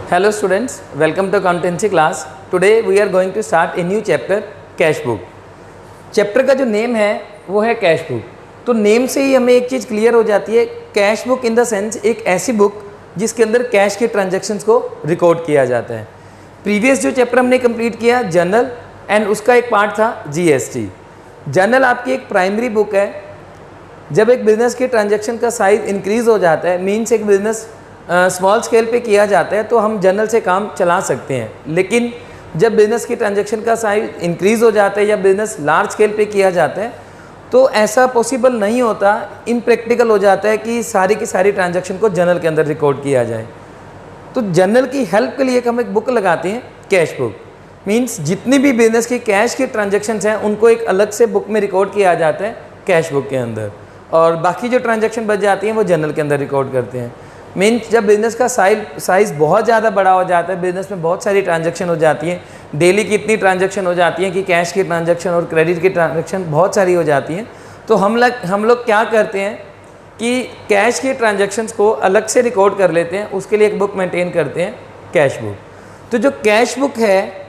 Hello students, welcome to accountancy class. Today we are going to start a new chapter, cash book. Chapter का जो name है वो है cash book. तो name से ही हमें एक चीज़ क्लियर हो जाती है. Cash book in the sense एक ऐसी बुक जिसके अंदर कैश के ट्रांजैक्शंस को रिकॉर्ड किया जाता है. प्रीवियस जो चैप्टर हमने कंप्लीट किया जर्नल एंड उसका एक पार्ट था जीएसटी. जर्नल आपकी एक प्राइमरी बुक है. जब एक बिज़नेस के ट्रांजैक्शन का साइज इंक्रीज़ हो जाता है, मीन्स एक बिज़नेस स्मॉल स्केल पे किया जाता है, तो हम जर्नल से काम चला सकते हैं. लेकिन जब बिज़नेस की ट्रांजैक्शन का साइज इंक्रीज़ हो जाता है या बिज़नेस लार्ज स्केल पे किया जाता है तो ऐसा पॉसिबल नहीं होता, इम्प्रैक्टिकल हो जाता है कि सारी की सारी ट्रांजैक्शन को जर्नल के अंदर रिकॉर्ड किया जाए. तो जर्नल की हेल्प के लिए हम एक बुक लगाते हैं, कैश बुक. मीन्स जितनी भी बिज़नेस की कैश की ट्रांजैक्शंस हैं उनको एक अलग से बुक में रिकॉर्ड किया जाता है कैश बुक के अंदर, और बाकी जो ट्रांजैक्शन बच जाती हैं वो जर्नल के अंदर रिकॉर्ड करते हैं. मीन्स जब बिज़नेस का साइज़ बहुत ज़्यादा बड़ा हो जाता है, बिज़नेस में बहुत सारी ट्रांजैक्शन हो जाती हैं, डेली की इतनी ट्रांजैक्शन हो जाती हैं कि कैश की ट्रांजैक्शन और क्रेडिट की ट्रांजैक्शन बहुत सारी हो जाती हैं, तो हम लोग क्या करते हैं कि कैश की ट्रांजैक्शंस को अलग से रिकॉर्ड कर लेते हैं. उसके लिए एक बुक मेंटेन करते हैं, कैश बुक. तो जो कैश बुक है,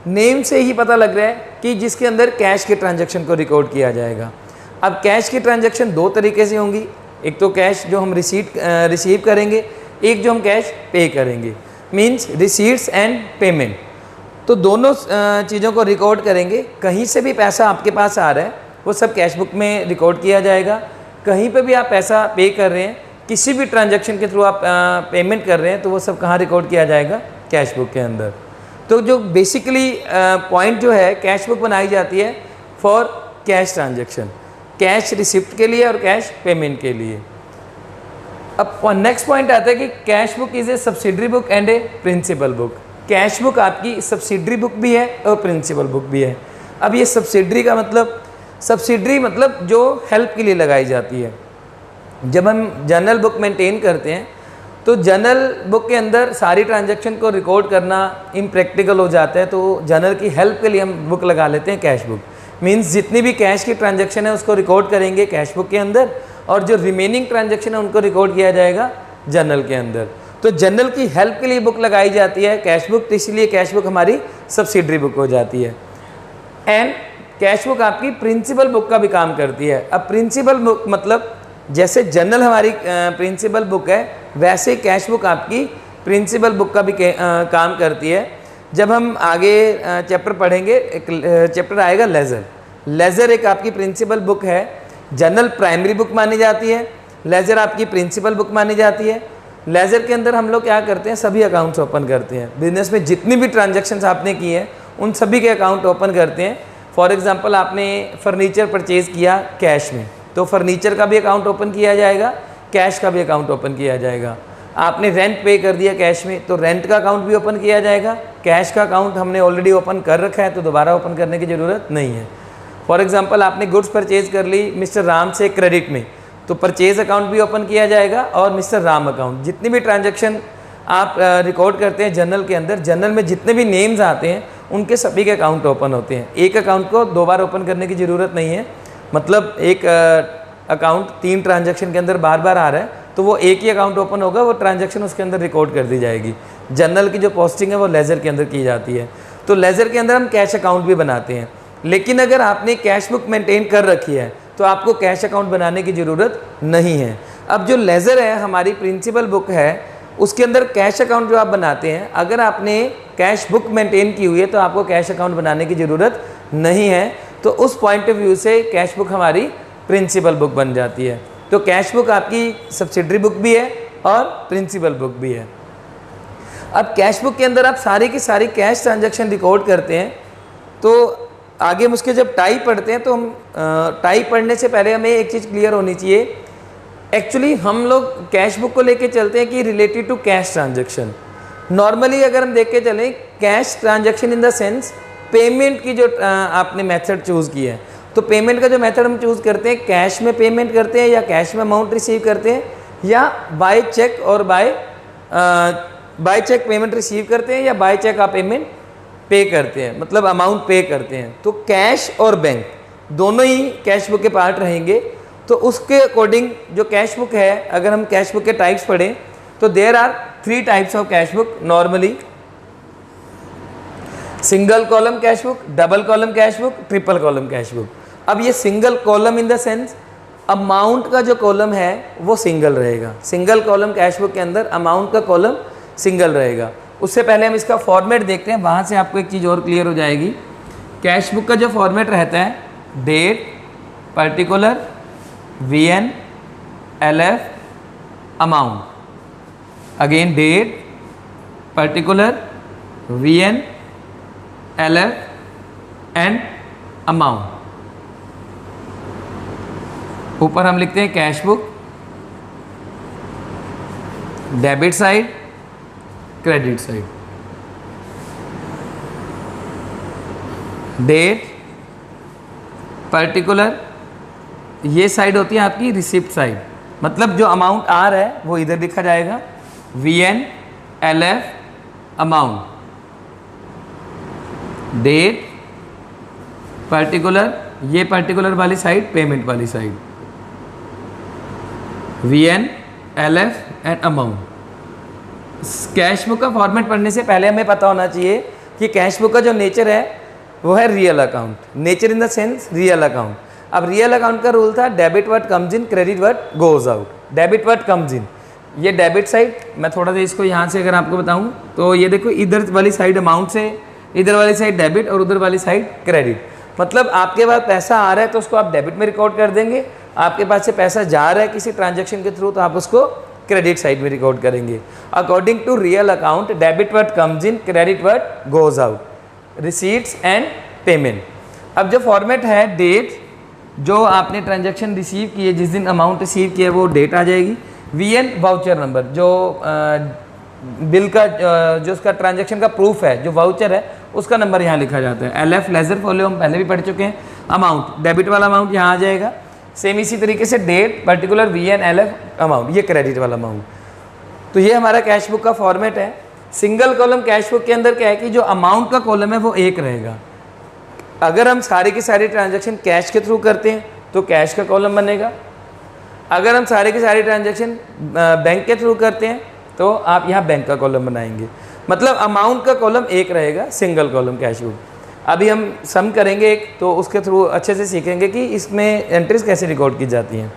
नेम से ही पता लग रहा है कि जिसके अंदर कैश के ट्रांजैक्शन को रिकॉर्ड किया जाएगा. अब कैश की ट्रांजैक्शन दो तरीके से होंगी. एक तो कैश जो हम रिसीव करेंगे, एक जो हम कैश पे करेंगे. Means receipts and payment. तो दोनों चीज़ों को रिकॉर्ड करेंगे. कहीं से भी पैसा आपके पास आ रहा है वो सब कैश बुक में रिकॉर्ड किया जाएगा. कहीं पे भी आप पैसा पे कर रहे हैं, किसी भी ट्रांजैक्शन के थ्रू आप पेमेंट कर रहे हैं, तो वो सब कहाँ रिकॉर्ड किया जाएगा, कैश बुक के अंदर. तो जो बेसिकली पॉइंट जो है, कैश बुक बनाई जाती है for cash transaction, cash receipt के लिए और कैश पेमेंट के लिए. अब नेक्स्ट पॉइंट आता है कि cash book is a subsidiary book and a principal book. Cash book आपकी सब्सिडरी बुक भी है और प्रिंसिपल बुक भी है. अब ये सब्सिडरी का मतलब, सब्सिडरी मतलब जो हेल्प के लिए लगाई जाती है. जब हम जर्नल बुक मेंटेन करते हैं तो जर्नल बुक के अंदर सारी ट्रांजैक्शन को रिकॉर्ड करना इम्प्रैक्टिकल हो जाता है, तो जर्नल की हेल्प के लिए हम बुक लगा लेते हैं, कैश बुक. मीन्स जितनी भी कैश की ट्रांजैक्शन है उसको रिकॉर्ड करेंगे कैश बुक के अंदर, और जो रिमेनिंग ट्रांजैक्शन है उनको रिकॉर्ड किया जाएगा जर्नल के अंदर. तो जर्नल की हेल्प के लिए बुक लगाई जाती है कैश बुक, तो इसलिए कैश बुक हमारी सब्सिडरी बुक हो जाती है. एंड कैश बुक आपकी प्रिंसिपल बुक का भी काम करती है. अब प्रिंसिपल बुक मतलब जैसे जर्नल हमारी प्रिंसिपल बुक है, वैसे कैश बुक आपकी प्रिंसिपल बुक का भी काम करती है. जब हम आगे चैप्टर पढ़ेंगे, एक चैप्टर आएगा लेज़र. लेज़र एक आपकी प्रिंसिपल बुक है. जर्नल प्राइमरी बुक मानी जाती है, लेज़र आपकी प्रिंसिपल बुक मानी जाती है. लेज़र के अंदर हम लोग क्या करते हैं, सभी अकाउंट्स ओपन करते हैं. बिजनेस में जितनी भी ट्रांजैक्शंस आपने की हैं उन सभी के अकाउंट ओपन करते हैं. फॉर एग्जांपल आपने फर्नीचर परचेज़ किया कैश में, तो फर्नीचर का भी अकाउंट ओपन किया जाएगा, कैश का भी अकाउंट ओपन किया जाएगा. आपने रेंट पे कर दिया कैश में, तो रेंट का अकाउंट भी ओपन किया जाएगा. कैश का अकाउंट हमने ऑलरेडी ओपन कर रखा है तो दोबारा ओपन करने की ज़रूरत नहीं है. फॉर एग्जांपल आपने गुड्स परचेज़ कर ली मिस्टर राम से क्रेडिट में, तो परचेज़ अकाउंट भी ओपन किया जाएगा और मिस्टर राम अकाउंट. जितनी भी ट्रांजैक्शन आप रिकॉर्ड करते हैं जर्नल के अंदर, जर्नल में जितने भी नेम्स आते हैं उनके सभी के अकाउंट ओपन होते हैं. एक अकाउंट को दो बार ओपन करने की ज़रूरत नहीं है. मतलब एक अकाउंट 3 ट्रांजैक्शन के अंदर बार बार आ रहा है तो वो एक ही अकाउंट ओपन होगा, वो ट्रांजैक्शन उसके अंदर रिकॉर्ड कर दी जाएगी. जर्नल की जो पोस्टिंग है वो लेज़र के अंदर की जाती है. तो लेज़र के अंदर हम कैश अकाउंट भी बनाते हैं. लेकिन अगर आपने कैश बुक मेंटेन कर रखी है तो आपको कैश अकाउंट बनाने की ज़रूरत नहीं है. अब जो लेज़र है हमारी प्रिंसिपल बुक है, उसके अंदर कैश अकाउंट जो आप बनाते हैं, अगर आपने कैश बुक मेंटेन की हुई है तो आपको कैश अकाउंट बनाने की ज़रूरत नहीं है. तो उस पॉइंट ऑफ व्यू से कैश बुक हमारी प्रिंसिपल बुक बन जाती है. तो कैश बुक आपकी सब्सिडरी बुक भी है और प्रिंसिपल बुक भी है. अब कैश बुक के अंदर आप सारी की सारी कैश ट्रांजैक्शन रिकॉर्ड करते हैं. तो आगे हम उसके जब टाइप पढ़ते हैं तो हम टाइप पढ़ने से पहले हमें एक चीज़ क्लियर होनी चाहिए. एक्चुअली हम लोग कैश बुक को लेके चलते हैं कि related to cash transaction. Normally अगर हम देख के चलें, cash transaction in the sense payment की जो आपने मेथड चूज़ की है, तो पेमेंट का जो मेथड हम चूज़ करते हैं, कैश में पेमेंट करते हैं या कैश में अमाउंट रिसीव करते हैं, या बाय चेक और बाय चेक पेमेंट रिसीव करते हैं, या बाय चेक आप पेमेंट पे करते हैं, मतलब अमाउंट पे करते हैं. तो कैश और बैंक दोनों ही कैश बुक के पार्ट रहेंगे. तो उसके अकॉर्डिंग जो कैश बुक है, अगर हम कैश बुक के टाइप्स पढ़ें तो there are 3 types of cash book normally, single column cash book, double column cash book, triple column cash book. अब ये single column in the sense amount का जो कॉलम है वो सिंगल रहेगा। सिंगल कॉलम कैश बुक के अंदर amount का कॉलम सिंगल रहेगा। उससे पहले हम इसका फॉर्मेट देखते हैं, वहाँ से आपको एक चीज़ और क्लियर हो जाएगी। कैश बुक का जो फॉर्मेट रहता है, date, particular, VN, LF, amount. Again date, particular, VN, LF and amount. ऊपर हम लिखते हैं cash book, debit side, credit side. Date, particular, ये साइड होती है आपकी रिसिप्ट साइड, मतलब जो अमाउंट आ रहा है वो इधर लिखा जाएगा, VN, LF, amount. Date, particular, ये पर्टिकुलर वाली साइड पेमेंट वाली side, VN, LF and amount. Cash book का फॉर्मेट पढ़ने से पहले हमें पता होना चाहिए कि कैश बुक का जो नेचर है वो है real account. Nature in the sense real account. अब रियल अकाउंट का रूल था debit what comes in, credit what goes out. Debit what comes इन, ये डेबिट साइड, मैं थोड़ा सा इसको यहाँ से अगर आपको बताऊँ तो ये देखो, इधर वाली साइड अमाउंट से, इधर वाली साइड डेबिट और उधर वाली साइड क्रेडिट। मतलब आपके पास पैसा आ रहा है तो उसको आप डेबिट में रिकॉर्ड कर देंगे, आपके पास से पैसा जा रहा है किसी ट्रांजैक्शन के थ्रू तो आप उसको क्रेडिट साइड में रिकॉर्ड करेंगे। According to real account, debit what comes in, credit what goes out, receipts and payment. अब जो फॉर्मेट है, डेट, जो आपने ट्रांजैक्शन रिसीव किए, जिस दिन अमाउंट रिसीव किया वो डेट आ जाएगी। VN वाउचर नंबर, जो बिल का जो उसका ट्रांजैक्शन का प्रूफ है, जो वाउचर है उसका नंबर यहाँ लिखा जाता है। LF लेजर फॉलो हम पहले भी पढ़ चुके हैं। अमाउंट, डेबिट वाला अमाउंट यहाँ आ जाएगा। सेम इसी तरीके से date, particular, VN, LF, amount, ये क्रेडिट वाला अमाउंट। तो ये हमारा कैश बुक का फॉर्मेट है। सिंगल कॉलम कैश बुक के अंदर क्या है कि जो अमाउंट का कॉलम है वो एक रहेगा। अगर हम सारे की सारी ट्रांजैक्शन कैश के थ्रू करते हैं तो कैश का कॉलम बनेगा। अगर हम सारे की सारी ट्रांजैक्शन बैंक के थ्रू करते हैं तो आप यहाँ बैंक का कॉलम बनाएंगे। मतलब अमाउंट का कॉलम एक रहेगा, सिंगल कॉलम कैश बुक। अभी हम सम करेंगे एक, तो उसके थ्रू अच्छे से सीखेंगे कि इसमें एंट्रीज कैसे रिकॉर्ड की जाती हैं।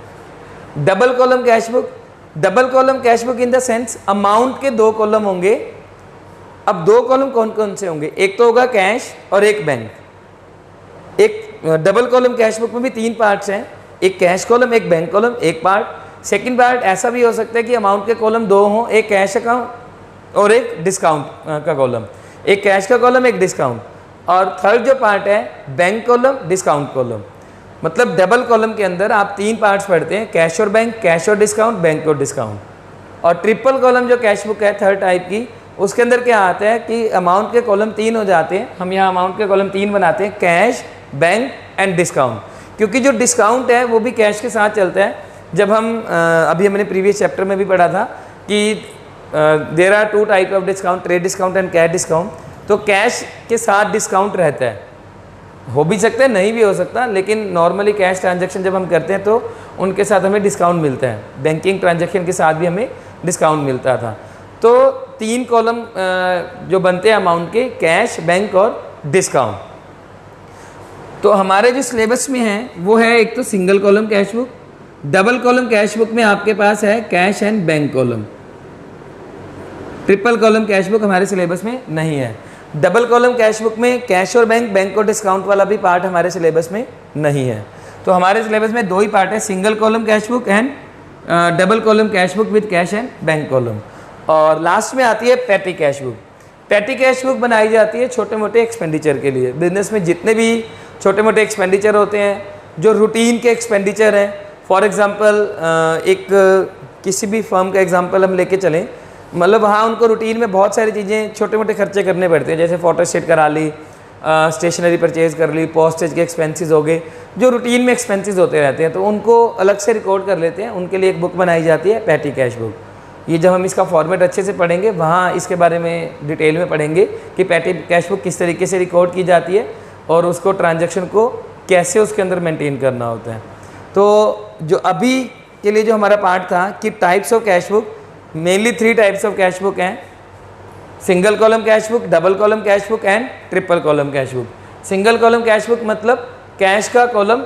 Double column cash book, double column cash book in the sense amount के 2 कॉलम होंगे। अब 2 कॉलम कौन कौन से होंगे, एक तो होगा कैश और एक बैंक। एक डबल कॉलम कैश बुक में भी 3 पार्ट्स हैं, एक कैश कॉलम, एक बैंक कॉलम, एक पार्ट। सेकंड पार्ट ऐसा भी हो सकता है कि अमाउंट के कॉलम 2 हों, एक कैश अकाउंट और एक डिस्काउंट का कॉलम, एक कैश का कॉलम, एक डिस्काउंट। और थर्ड जो पार्ट है बैंक कॉलम, डिस्काउंट कॉलम। मतलब डबल कॉलम के अंदर आप 3 पार्ट्स पढ़ते हैं, कैश और बैंक, कैश और डिस्काउंट, बैंक और डिस्काउंट। और ट्रिपल कॉलम जो कैश बुक है थर्ड टाइप की, उसके अंदर क्या आता है कि अमाउंट के कॉलम 3 हो जाते हैं। हम यहाँ अमाउंट के कॉलम 3 बनाते हैं, कैश, बैंक एंड डिस्काउंट। क्योंकि जो डिस्काउंट है वो भी कैश के साथ चलता है। जब हम अभी हमने प्रीवियस चैप्टर में भी पढ़ा था कि there are 2 type of discount, trade discount and cash discount. तो कैश के साथ डिस्काउंट रहता है, हो भी सकता है नहीं भी हो सकता, लेकिन नॉर्मली कैश ट्रांजैक्शन जब हम करते हैं तो उनके साथ हमें डिस्काउंट मिलता है। बैंकिंग ट्रांजैक्शन के साथ भी हमें डिस्काउंट मिलता था। तो 3 कॉलम जो बनते हैं अमाउंट के, कैश, बैंक और डिस्काउंट। तो हमारे जो सिलेबस में है वो है एक तो single column cash book, double column cash book में आपके पास है cash and bank column. Triple column cash book हमारे सिलेबस में नहीं है। डबल कॉलम कैश बुक में कैश और बैंक, बैंक और डिस्काउंट वाला भी पार्ट हमारे सिलेबस में नहीं है। तो हमारे सिलेबस में 2 ही पार्ट है, single column cash book and double column cash book with cash and bank column. और लास्ट में आती है petty cash book. Petty cash book बनाई जाती है छोटे मोटे एक्सपेंडिचर के लिए। बिजनेस में जितने भी छोटे मोटे एक्सपेंडिचर होते हैं, जो रूटीन के एक्सपेंडिचर हैं, फॉर एग्जांपल एक किसी भी फर्म का एग्जांपल हम लेके चलें, मतलब वहाँ उनको रूटीन में बहुत सारी चीज़ें, छोटे मोटे खर्चे करने पड़ते हैं। जैसे फोटो स्टेट करा ली, स्टेशनरी परचेज कर ली, पोस्टेज के एक्सपेंसेस हो गए, जो रूटीन में एक्सपेंसेस होते रहते हैं, तो उनको अलग से रिकॉर्ड कर लेते हैं। उनके लिए एक बुक बनाई जाती है पैटी कैश बुक। ये जब हम इसका फॉर्मेट अच्छे से पढ़ेंगे, वहाँ इसके बारे में डिटेल में पढ़ेंगे कि पैटी कैश बुक किस तरीके से रिकॉर्ड की जाती है और उसको ट्रांजैक्शन को कैसे उसके अंदर मेंटेन करना होता है। तो जो अभी के लिए जो हमारा पार्ट था कि types of cash book, mainly 3 types of cash book हैं, single column cash book, double column cash book and triple column cash book. Single column cash book मतलब कैश का कॉलम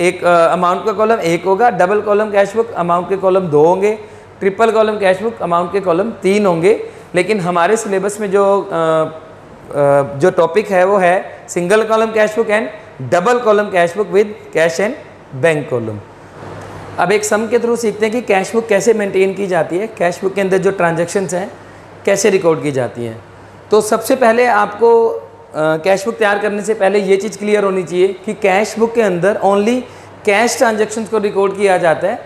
एक, अमाउंट का कॉलम एक होगा, double column cash book amount के column 2 होंगे, triple column cash book amount के column 3 होंगे। लेकिन हमारे सिलेबस में जो टॉपिक है वो है single column cash book and double column cash book with cash and bank column. अब एक सम के थ्रू सीखते हैं कि कैश बुक कैसे मेंटेन की जाती है, कैश बुक के अंदर जो ट्रांजैक्शंस हैं कैसे रिकॉर्ड की जाती हैं। तो सबसे पहले आपको कैश बुक तैयार करने से पहले ये चीज़ क्लियर होनी चाहिए कि कैश बुक के अंदर ओनली कैश ट्रांजैक्शंस को रिकॉर्ड किया जाता है,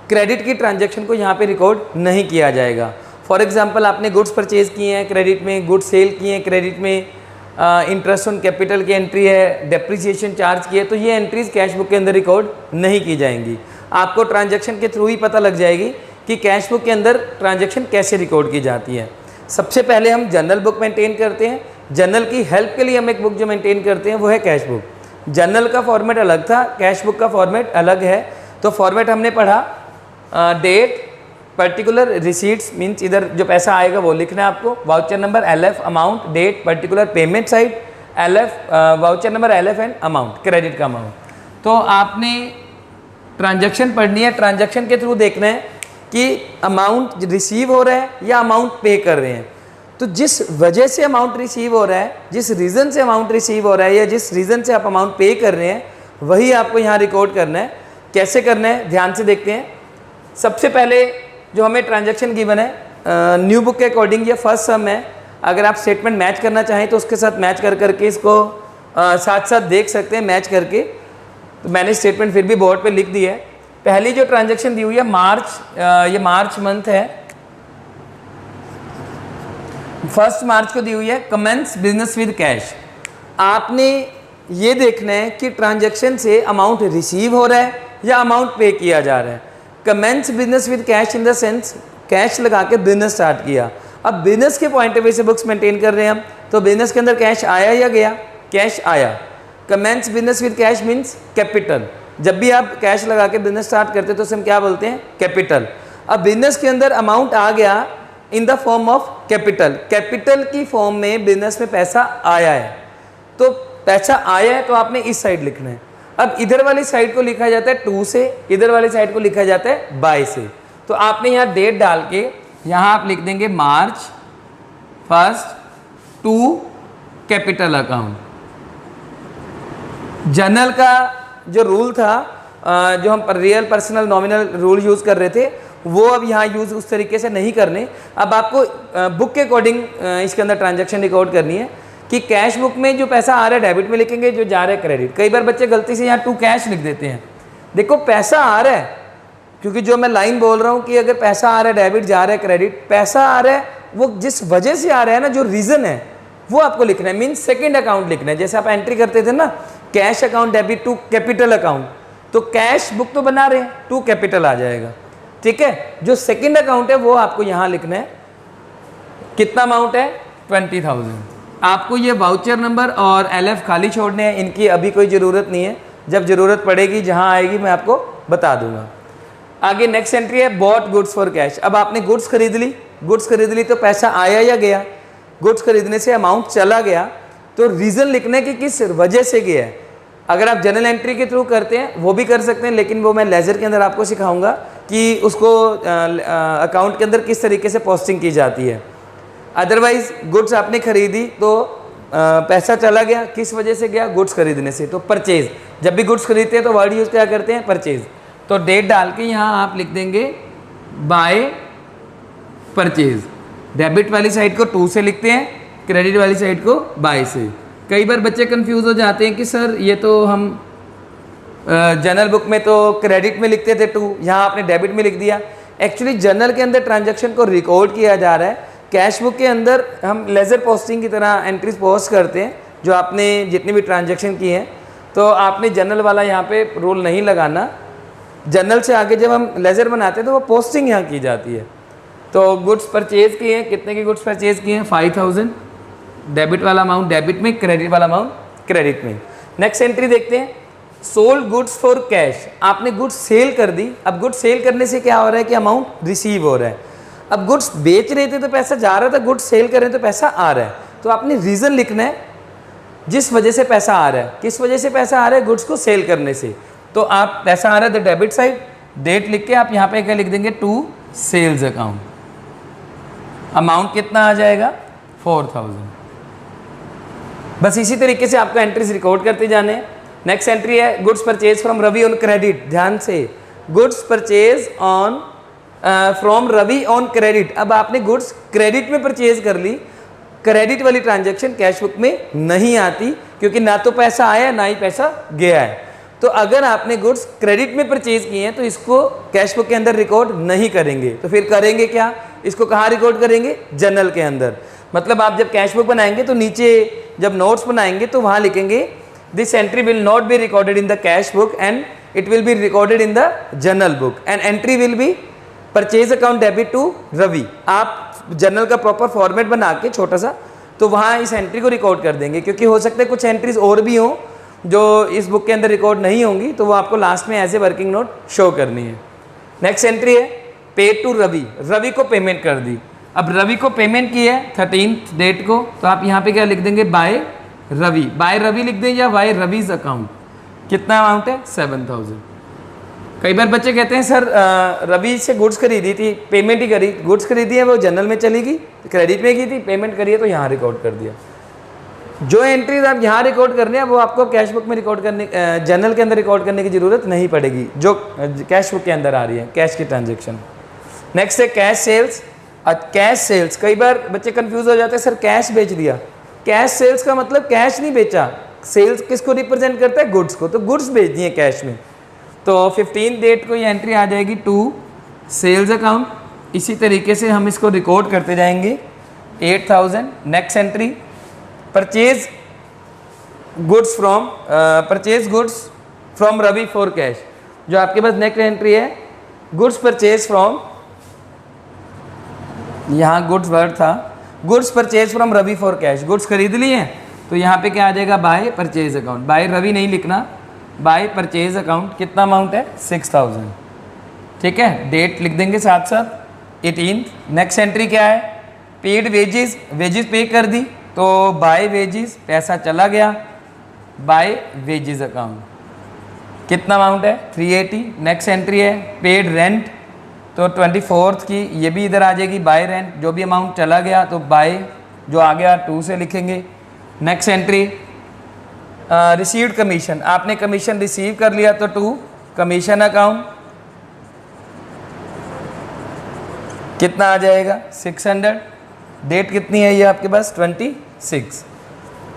क्रेडिट की ट्रांजैक्शन को यहाँ पे रिकॉर्ड नहीं किया जाएगा। फॉर एग्जांपल आपने गुड्स परचेज किए हैं क्रेडिट में, गुड्स सेल किए हैं क्रेडिट में, इंटरेस्ट ऑन कैपिटल की एंट्री है, डेप्रिसिएशन चार्ज की है, तो ये एंट्रीज कैश बुक के अंदर रिकॉर्ड नहीं की जाएंगी। आपको ट्रांजैक्शन के थ्रू ही पता लग जाएगी कि कैश बुक के अंदर ट्रांजैक्शन कैसे रिकॉर्ड की जाती है। सबसे पहले हम जर्नल बुक मेंटेन करते हैं। जर्नल की हेल्प के लिए हम एक बुक जो मेंटेन करते हैं वो है कैश बुक। जर्नल का फॉर्मेट अलग था, कैश बुक का फॉर्मेट अलग है। तो फॉर्मेट हमने पढ़ा, डेट, पर्टिकुलर, रिसीट्स मीन्स इधर जो पैसा आएगा वो लिखना है आपको, voucher number, LF, amount, date, particular, payment side, LF, voucher number, LF and amount, credit का अमाउंट। तो आपने ट्रांजैक्शन पढ़नी है, ट्रांजैक्शन के थ्रू देखना है कि अमाउंट रिसीव हो रहा है या अमाउंट पे कर रहे हैं। तो जिस वजह से अमाउंट रिसीव हो रहा है, जिस रीज़न से अमाउंट रिसीव हो रहा है या जिस रीज़न से आप अमाउंट पे कर रहे हैं, वही आपको यहाँ रिकॉर्ड करना है। कैसे करना है ध्यान से देखते हैं। सबसे पहले जो हमें ट्रांजैक्शन गिवन है, न्यू बुक के अकॉर्डिंग ये फर्स्ट सम है। अगर आप स्टेटमेंट मैच करना चाहें तो उसके साथ मैच कर करके इसको साथ साथ देख सकते हैं मैच करके। तो मैंने स्टेटमेंट फिर भी बोर्ड पे लिख दी है। पहली जो ट्रांजैक्शन दी हुई है मार्च, ये मार्च मंथ है, 1 मार्च को दी हुई है, कमेंस बिजनेस विद कैश। आपने ये देखना है कि ट्रांजैक्शन से अमाउंट रिसीव हो रहा है या अमाउंट पे किया जा रहा है। Commence business with cash in the sense cash लगा के बिजनेस स्टार्ट किया। अब बिजनेस के पॉइंट ऑफ व्यू से बुक्स मेंटेन कर रहे हैं हम, तो बिजनेस के अंदर कैश आया या गया? कैश आया। Commence business with cash means capital. जब भी आप कैश लगा के बिजनेस स्टार्ट करते हैं तो उसे हम क्या बोलते हैं? कैपिटल। अब बिजनेस के अंदर अमाउंट आ गया in the form of capital, capital की फॉर्म में बिजनेस में पैसा आया है। तो पैसा आया है तो आपने इस साइड लिखना है। अब इधर वाली साइड को लिखा जाता है टू से, इधर वाली साइड को लिखा जाता है बाय से। तो आपने यहाँ डेट डाल के यहाँ आप लिख देंगे मार्च 1 टू कैपिटल अकाउंट। जर्नल का जो रूल था, जो हम real personal nominal rule use कर रहे थे, वो अब यहाँ यूज़ उस तरीके से नहीं करने। अब आपको बुक के अकॉर्डिंग इसके अंदर ट्रांजैक्शन रिकॉर्ड करनी है कि कैश बुक में जो पैसा आ रहा है डेबिट में लिखेंगे, जो जा रहा है क्रेडिट। कई बार बच्चे गलती से यहाँ टू कैश लिख देते हैं। देखो पैसा आ रहा है, क्योंकि जो मैं लाइन बोल रहा हूँ कि अगर पैसा आ रहा है डेबिट, जा रहा है क्रेडिट, पैसा आ रहा है वो जिस वजह से आ रहा है ना, जो रीज़न है वो आपको लिखना है। मीन्स सेकेंड अकाउंट लिखना है। जैसे आप एंट्री करते थे ना, cash account debit to capital account, तो कैश बुक तो बना रहे हैं, टू कैपिटल आ जाएगा। ठीक है, जो सेकेंड अकाउंट है वो आपको यहाँ लिखना है। कितना अमाउंट है? 20,000। आपको ये वाउचर नंबर और LF खाली छोड़ने हैं, इनकी अभी कोई ज़रूरत नहीं है। जब ज़रूरत पड़ेगी, जहाँ आएगी मैं आपको बता दूंगा। आगे नेक्स्ट एंट्री है बॉट गुड्स फॉर कैश। अब आपने गुड्स खरीद ली, गुड्स खरीद ली तो पैसा आया या गया? गुड्स खरीदने से अमाउंट चला गया, तो रीज़न लिखना है कि किस वजह से गया है। अगर आप जनरल एंट्री के थ्रू करते हैं वो भी कर सकते हैं, लेकिन वो मैं लेजर के अंदर आपको सिखाऊंगा कि उसको अकाउंट के अंदर किस तरीके से पोस्टिंग की जाती है। अदरवाइज गुड्स आपने खरीदी तो पैसा चला गया, किस वजह से गया? गुड्स खरीदने से। तो परचेज, जब भी गुड्स खरीदते हैं तो वर्ड यूज़ क्या करते हैं? परचेज। तो डेट डाल के यहाँ आप लिख देंगे बाय परचेज। डेबिट वाली साइड को टू से लिखते हैं, क्रेडिट वाली साइड को बाय से। कई बार बच्चे कंफ्यूज हो जाते हैं कि सर ये तो हम जनरल बुक में तो क्रेडिट में लिखते थे टू, यहाँ आपने डेबिट में लिख दिया। एक्चुअली जर्नल के अंदर ट्रांजैक्शन को रिकॉर्ड किया जा रहा है। कैश बुक के अंदर हम लेज़र पोस्टिंग की तरह एंट्रीज पोस्ट करते हैं, जो आपने जितनी भी ट्रांजैक्शन की हैं। तो आपने जर्नल वाला यहाँ पे रूल नहीं लगाना। जर्नल से आगे जब हम लेज़र बनाते हैं तो वो पोस्टिंग यहाँ की जाती है। तो गुड्स परचेज किए हैं, कितने की गुड्स परचेज किए हैं? 5,000। डेबिट वाला अमाउंट डेबिट में, क्रेडिट वाला अमाउंट क्रेडिट में। नेक्स्ट एंट्री देखते हैं, सोल्ड गुड्स फॉर कैश। आपने गुड्स सेल कर दी। अब गुड्स सेल करने से क्या हो रहा है कि अमाउंट रिसीव हो रहा है। अब गुड्स बेच रहे थे तो पैसा जा रहा था, गुड्स सेल कर रहे हैं तो पैसा आ रहा है। तो आपने रीज़न लिखना है जिस वजह से पैसा आ रहा है। किस वजह से पैसा आ रहा है? गुड्स को सेल करने से। तो आप पैसा आ रहा है द डेबिट साइड, डेट लिख के आप यहाँ पे क्या लिख देंगे? To sales account. अमाउंट कितना आ जाएगा? 4000। बस इसी तरीके से आपको एंट्रीज रिकॉर्ड करते जाने हैं। नेक्स्ट एंट्री है goods purchase from Ravi on credit. ध्यान से, goods purchase on from Ravi on credit. अब आपने गुड्स क्रेडिट में परचेज कर ली, क्रेडिट वाली ट्रांजैक्शन कैश बुक में नहीं आती, क्योंकि ना तो पैसा आया ना ही पैसा गया है। तो अगर आपने गुड्स क्रेडिट में परचेज किए हैं तो इसको कैश बुक के अंदर रिकॉर्ड नहीं करेंगे। तो फिर करेंगे क्या? इसको कहाँ रिकॉर्ड करेंगे? जर्नल के अंदर। मतलब आप जब कैश बुक बनाएंगे तो नीचे जब नोट्स बनाएंगे तो वहाँ लिखेंगे this entry will not be recorded in the cash book and it will be recorded in the journal book and entry will be purchase account debit to Ravi. आप जर्नल का प्रॉपर फॉर्मेट बना के छोटा सा, तो वहाँ इस एंट्री को रिकॉर्ड कर देंगे, क्योंकि हो सकता है कुछ एंट्रीज और भी हों जो इस बुक के अंदर रिकॉर्ड नहीं होंगी, तो वो आपको लास्ट में as a working note show करनी है। नेक्स्ट एंट्री है पेड टू रवि। रवि को पेमेंट कर दी। अब रवि को पेमेंट की है 13th डेट को, तो आप यहाँ पे क्या लिख देंगे? बाय रवि। बाय रवि लिख दें या बाय रविज अकाउंट। कितना अमाउंट है? 7000। कई बार बच्चे कहते हैं सर रवि से गुड्स खरीदी थी, पेमेंट ही करी, गुड्स खरीदी है वो जनरल में चली गई, क्रेडिट में की थी, पेमेंट करी है तो यहाँ रिकॉर्ड कर दिया। जो एंट्रीज आप यहाँ रिकॉर्ड करने हैं वो आपको कैश बुक में रिकॉर्ड करने, जनरल के अंदर रिकॉर्ड करने की जरूरत नहीं पड़ेगी, जो कैश बुक के अंदर आ रही है, कैश की ट्रांजेक्शन। नेक्स्ट है कैश सेल्स। कैश सेल्स, कई बार बच्चे कंफ्यूज हो जाते हैं, सर कैश बेच दिया। कैश सेल्स का मतलब कैश नहीं बेचा। सेल्स किसको रिप्रेजेंट करता है? गुड्स को। तो गुड्स बेच दिए कैश में। तो 15 डेट को ये एंट्री आ जाएगी टू सेल्स अकाउंट। इसी तरीके से हम इसको रिकॉर्ड करते जाएंगे 8000। Next entry purchase goods from Ravi for cash. जो आपके पास नेक्स्ट एंट्री है गुड्स परचेज फ्रॉम, यहाँ गुड्स वर्ड था, goods purchase from Ravi for cash. Goods खरीद लिए हैं तो यहाँ पे क्या आ जाएगा? By purchase account. By Ravi नहीं लिखना, बाय परचेज अकाउंट। कितना अमाउंट है? 6000। ठीक है, डेट लिख देंगे साथ साथ 18th। नेक्स्ट एंट्री क्या है? Paid wages. वेजेस पे कर दी तो बाय वेजेस, पैसा चला गया, बाय वेजेस अकाउंट। कितना अमाउंट है? 380। नेक्स्ट एंट्री है पेड रेंट, तो 24th की ये भी इधर आ जाएगी, बाय रेंट। जो भी अमाउंट चला गया तो बाय, जो आ गया 2 से लिखेंगे। Next entry received commission. आपने कमीशन रिसीव कर लिया तो टू कमीशन अकाउंट। कितना आ जाएगा? 600। डेट कितनी है ये आपके पास? 26।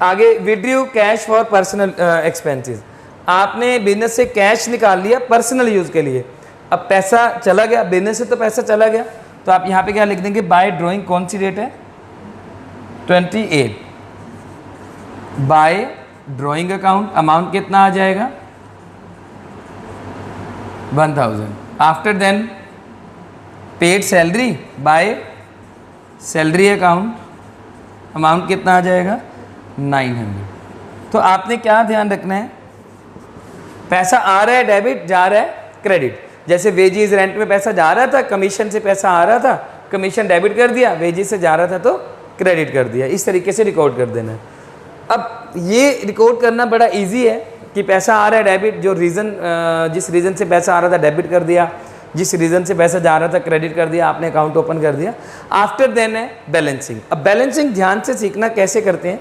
आगे withdrew cash for personal expenses. आपने बिजनेस से कैश निकाल लिया पर्सनल यूज के लिए। अब पैसा चला गया, बिजनेस से तो पैसा चला गया, तो आप यहाँ पे क्या लिख देंगे? Bye drawing. कौन सी डेट है? 28। Bye drawing account. अमाउंट कितना आ जाएगा? 1000। After then paid salary by salary account. Amount कितना आ जाएगा? 900। तो आपने क्या ध्यान रखना है? पैसा आ रहा है डेबिट, जा रहा है क्रेडिट। जैसे वेजेस रेंट में पैसा जा रहा था, कमीशन से पैसा आ रहा था, कमीशन डेबिट कर दिया, वेजेस से जा रहा था तो क्रेडिट कर दिया। इस तरीके से रिकॉर्ड कर देना है। अब ये रिकॉर्ड करना बड़ा इजी है कि पैसा आ रहा है डेबिट, जो रीज़न जिस रीज़न से पैसा आ रहा था डेबिट कर दिया, जिस रीज़न से पैसा जा रहा था क्रेडिट कर दिया, आपने अकाउंट ओपन कर दिया। आफ्टर देन है बैलेंसिंग। अब बैलेंसिंग ध्यान से सीखना कैसे करते हैं।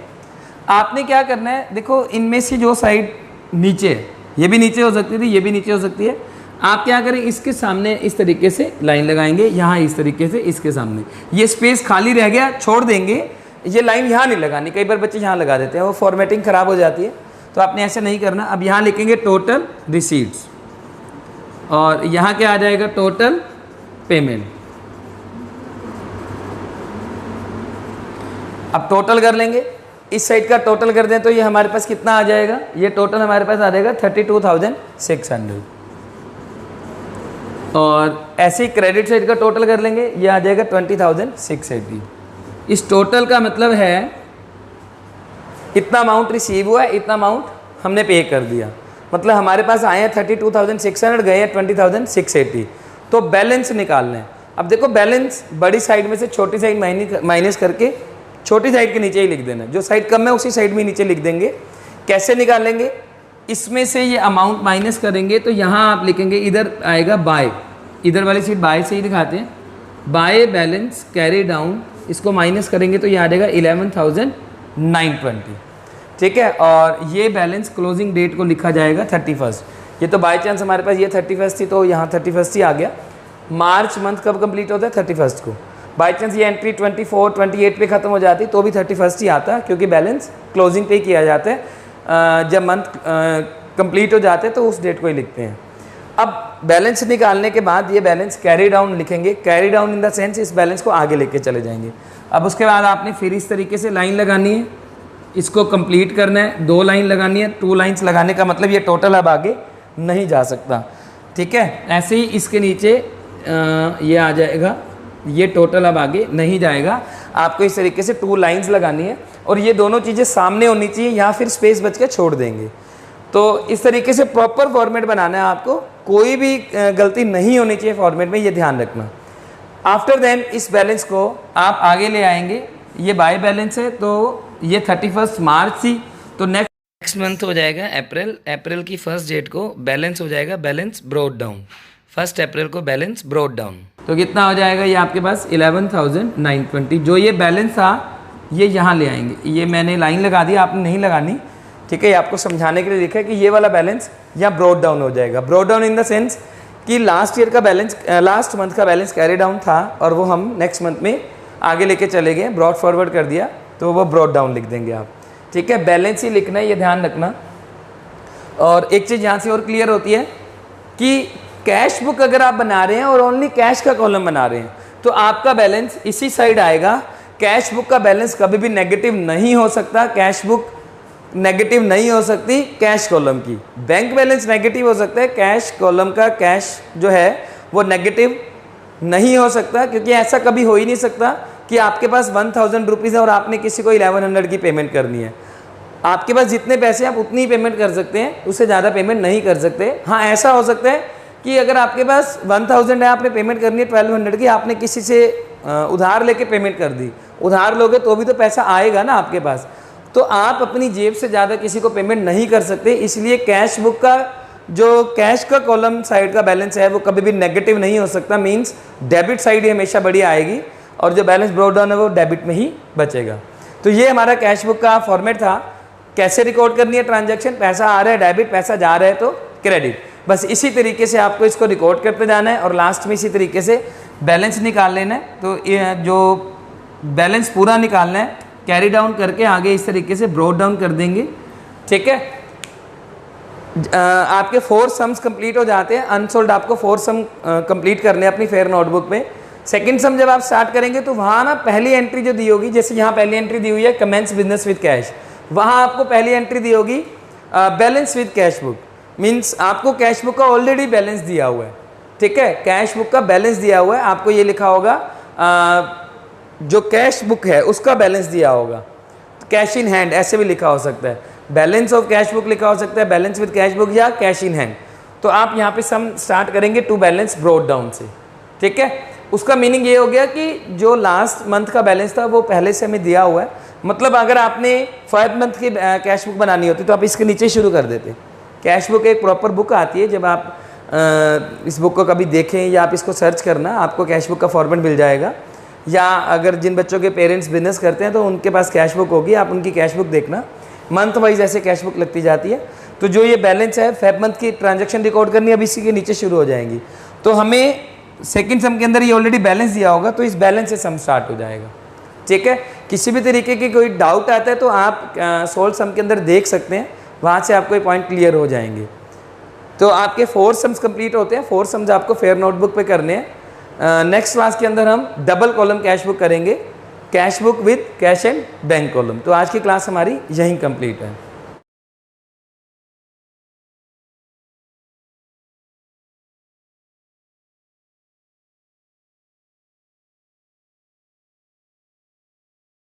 आपने क्या करना है, देखो इनमें से जो साइड नीचे है, ये भी नीचे हो सकती थी, ये भी नीचे हो सकती है। आप क्या करें, इसके सामने इस तरीके से लाइन लगाएंगे, यहाँ इस तरीके से इसके सामने ये स्पेस खाली रह गया छोड़ देंगे। ये लाइन यहाँ नहीं लगानी, कई बार बच्चे यहाँ लगा देते हैं, वो फॉर्मेटिंग ख़राब हो जाती है, तो आपने ऐसे नहीं करना। अब यहाँ लिखेंगे टोटल रिसीट्स और यहाँ क्या आ जाएगा? Total payment. अब टोटल कर लेंगे, इस साइड का टोटल कर दें तो ये हमारे पास कितना आ जाएगा? ये टोटल हमारे पास आ जाएगा 32,600। और ऐसे ही क्रेडिट साइड का टोटल कर लेंगे, ये आ जाएगा 20,680। इस टोटल का मतलब है इतना अमाउंट रिसीव हुआ है, इतना अमाउंट हमने पे कर दिया, मतलब हमारे पास आए हैं 32,600, गए हैं 20,680। तो बैलेंस निकालना है। अब देखो बैलेंस बड़ी साइड में से छोटी साइड माइनस करके छोटी साइड के नीचे ही लिख देना, जो साइड कम है उसी साइड में नीचे लिख देंगे। कैसे निकालेंगे, इसमें से ये अमाउंट माइनस करेंगे तो यहाँ आप लिखेंगे, इधर आएगा बाय, इधर वाली सीट बाय से ही दिखाते हैं, बाय बैलेंस कैरी डाउन, इसको माइनस करेंगे तो ये आ जाएगा 11,920, ठीक है। और ये बैलेंस क्लोजिंग डेट को लिखा जाएगा 31st। ये तो बाय चांस हमारे पास ये 31st थी तो यहाँ 31st ही आ गया। मार्च मंथ कब कंप्लीट होता है, 31st को। बाई चांस ये एंट्री 24, 28 पे ख़त्म हो जाती तो भी 31st ही आता, क्योंकि बैलेंस क्लोजिंग पे ही किया जाता है। जब मंथ कंप्लीट हो जाते हैं तो उस डेट को ही लिखते हैं। अब बैलेंस निकालने के बाद ये बैलेंस कैरी डाउन लिखेंगे, carry down in the sense इस बैलेंस को आगे लेके चले जाएंगे। अब उसके बाद आपने फिर इस तरीके से लाइन लगानी है, इसको कंप्लीट करना है, 2 लाइन लगानी है। 2 लाइन्स लगाने का मतलब ये टोटल अब आगे नहीं जा सकता, ठीक है। ऐसे ही इसके नीचे ये आ जाएगा, ये टोटल अब आगे नहीं जाएगा। आपको इस तरीके से 2 लाइंस लगानी है और ये दोनों चीज़ें सामने होनी चाहिए, यहाँ फिर स्पेस बच के छोड़ देंगे। तो इस तरीके से प्रॉपर फॉर्मेट बनाना है आपको, कोई भी गलती नहीं होनी चाहिए फॉर्मेट में, ये ध्यान रखना। आफ्टर देन इस बैलेंस को आप आगे ले आएंगे, ये बाय बैलेंस है तो ये 31 मार्च थी, तो नेक्स्ट मंथ हो जाएगा अप्रैल, अप्रैल की 1st डेट को बैलेंस हो जाएगा बैलेंस ब्रॉट डाउन, 1 अप्रैल को बैलेंस ब्रॉट डाउन। तो कितना हो जाएगा ये आपके पास 11,920। जो ये बैलेंस था ये यहाँ ले आएंगे, ये मैंने लाइन लगा दी, आपने नहीं लगानी, ठीक है। ये आपको समझाने के लिए लिखा है कि ये वाला बैलेंस यहाँ ब्रॉट डाउन हो जाएगा। Brought down in the sense कि लास्ट ईयर का बैलेंस, लास्ट मंथ का बैलेंस कैरी डाउन था और वो हम नेक्स्ट मंथ में आगे लेके चले गए, ब्रॉट फॉरवर्ड कर दिया तो वो ब्रॉट डाउन लिख देंगे आप, ठीक है। बैलेंस ही लिखना है, ये ध्यान रखना। और एक चीज़ यहाँ से और क्लियर होती है कि कैश बुक अगर आप बना रहे हैं और ओनली कैश का कॉलम बना रहे हैं तो आपका बैलेंस इसी साइड आएगा। कैश बुक का बैलेंस कभी भी नेगेटिव नहीं हो सकता, कैश बुक नेगेटिव नहीं हो सकती कैश कॉलम की। बैंक बैलेंस नेगेटिव हो सकता है, कैश कॉलम का कैश जो है वो नेगेटिव नहीं हो सकता, क्योंकि ऐसा कभी हो ही नहीं सकता कि आपके पास 1,000 रुपीज़ है और आपने किसी को 1100 की पेमेंट करनी है। आपके पास जितने पैसे आप उतनी ही पेमेंट कर सकते हैं, उससे ज़्यादा पेमेंट नहीं कर सकते। हाँ, ऐसा हो सकता है कि अगर आपके पास 1,000 है, आपने पेमेंट करनी है 1,200 की, आपने किसी से उधार लेके पेमेंट कर दी, उधार लोगे तो भी तो पैसा आएगा ना आपके पास, तो आप अपनी जेब से ज़्यादा किसी को पेमेंट नहीं कर सकते। इसलिए कैश बुक का जो कैश का कॉलम साइड का बैलेंस है वो कभी भी नेगेटिव नहीं हो सकता, मीन्स डेबिट साइड ही हमेशा बड़ी आएगी और जो बैलेंस ब्रॉट डाउन है वो डेबिट में ही बचेगा। तो ये हमारा कैश बुक का फॉर्मेट था। कैसे रिकॉर्ड करनी है ट्रांजैक्शन, पैसा आ रहा है डेबिट, पैसा जा रहा है तो क्रेडिट, बस इसी तरीके से आपको इसको रिकॉर्ड करते जाना है और लास्ट में इसी तरीके से बैलेंस निकाल लेना है। तो ये जो बैलेंस पूरा निकालना है, कैरी डाउन करके आगे इस तरीके से ब्रॉट डाउन कर देंगे, ठीक है। आपके 4 सम्स कंप्लीट हो जाते हैं। अनसोल्ड आपको 4 सम कंप्लीट करने हैं अपनी फेयर नोटबुक में। सेकंड सम जब आप स्टार्ट करेंगे तो वहाँ ना पहली एंट्री जो दी होगी, जैसे यहाँ पहली एंट्री दी हुई है कमेंस बिजनेस विद कैश, वहाँ आपको पहली एंट्री दी होगी balance with cash book, means आपको कैश बुक का ऑलरेडी बैलेंस दिया हुआ है, ठीक है। कैश बुक का बैलेंस दिया हुआ है, आपको ये लिखा होगा जो कैश बुक है उसका बैलेंस दिया होगा, कैश इन हैंड ऐसे भी लिखा हो सकता है, बैलेंस ऑफ कैश बुक लिखा हो सकता है, बैलेंस विद कैश बुक या कैश इन हैंड। तो आप यहाँ पे सम स्टार्ट करेंगे टू बैलेंस ब्रॉट डाउन से, ठीक है। उसका मीनिंग ये हो गया कि जो लास्ट मंथ का बैलेंस था वो पहले से हमें दिया हुआ है, मतलब अगर आपने 5 मंथ की कैश बुक बनानी होती तो आप इसके नीचे शुरू कर देते। कैश बुक एक प्रॉपर बुक आती है, जब आप इस बुक को कभी देखें या आप इसको सर्च करना, आपको कैश बुक का फॉर्मेट मिल जाएगा। या अगर जिन बच्चों के पेरेंट्स बिजनेस करते हैं तो उनके पास कैश बुक होगी, आप उनकी कैश बुक देखना, मंथ वाइज ऐसे कैश बुक लगती जाती है। तो जो ये बैलेंस है 5 मंथ की ट्रांजैक्शन रिकॉर्ड करनी है, अब इसी के नीचे शुरू हो जाएंगी। तो हमें सेकंड सम के अंदर ये ऑलरेडी बैलेंस दिया होगा तो इस बैलेंस से सम स्टार्ट हो जाएगा, ठीक है। किसी भी तरीके की कोई डाउट आता है तो आप सोल्व सम के अंदर देख सकते हैं, वहाँ से आपको ये पॉइंट क्लियर हो जाएंगे। तो आपके 4 सम्स कंप्लीट होते हैं, 4 सम्स आपको फेयर नोटबुक पे करने हैं। नेक्स्ट क्लास के अंदर हम डबल कॉलम कैश बुक करेंगे, cash book with cash and bank column. तो आज की क्लास हमारी यहीं कंप्लीट है।